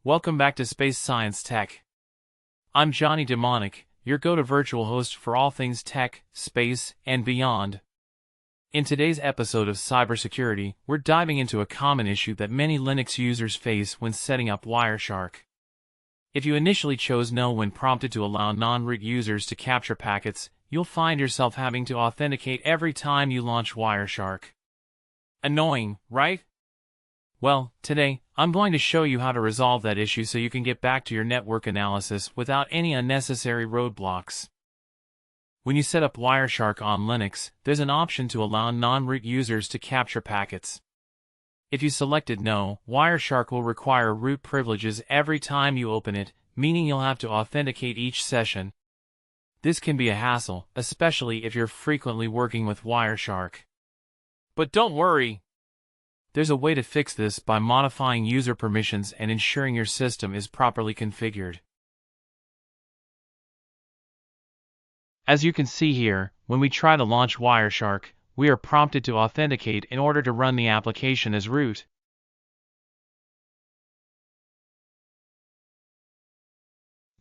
Welcome back to Space Science Tech. I'm Johnny Demonic, your go-to virtual host for all things tech, space, and beyond. In today's episode of cybersecurity, we're diving into a common issue that many Linux users face when setting up Wireshark. If you initially chose No when prompted to allow non-root users to capture packets, you'll find yourself having to authenticate every time you launch Wireshark. Annoying, right? Well, today, I'm going to show you how to resolve that issue so you can get back to your network analysis without any unnecessary roadblocks. When you set up Wireshark on Linux, there's an option to allow non-root users to capture packets. If you selected No, Wireshark will require root privileges every time you open it, meaning you'll have to authenticate each session. This can be a hassle, especially if you're frequently working with Wireshark. But don't worry! There's a way to fix this by modifying user permissions and ensuring your system is properly configured. As you can see here, when we try to launch Wireshark, we are prompted to authenticate in order to run the application as root.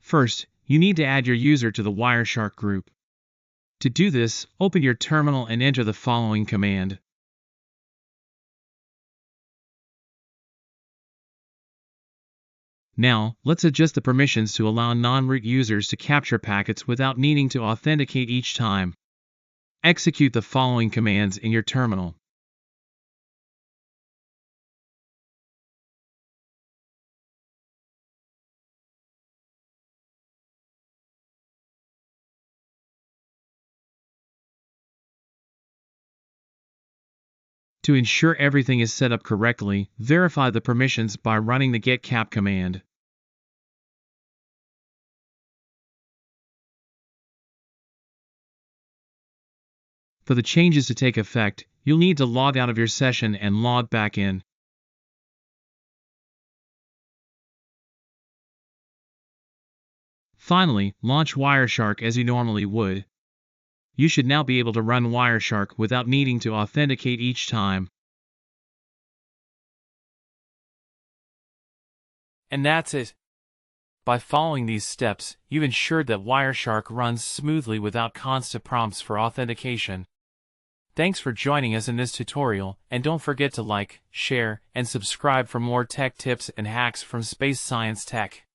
First, you need to add your user to the Wireshark group. To do this, open your terminal and enter the following command. Now, let's adjust the permissions to allow non-root users to capture packets without needing to authenticate each time. Execute the following commands in your terminal. To ensure everything is set up correctly, verify the permissions by running the getcap command. For the changes to take effect, you'll need to log out of your session and log back in. Finally, launch Wireshark as you normally would. You should now be able to run Wireshark without needing to authenticate each time. And that's it. By following these steps, you've ensured that Wireshark runs smoothly without constant prompts for authentication. Thanks for joining us in this tutorial, and don't forget to like, share, and subscribe for more tech tips and hacks from Space Science Tech.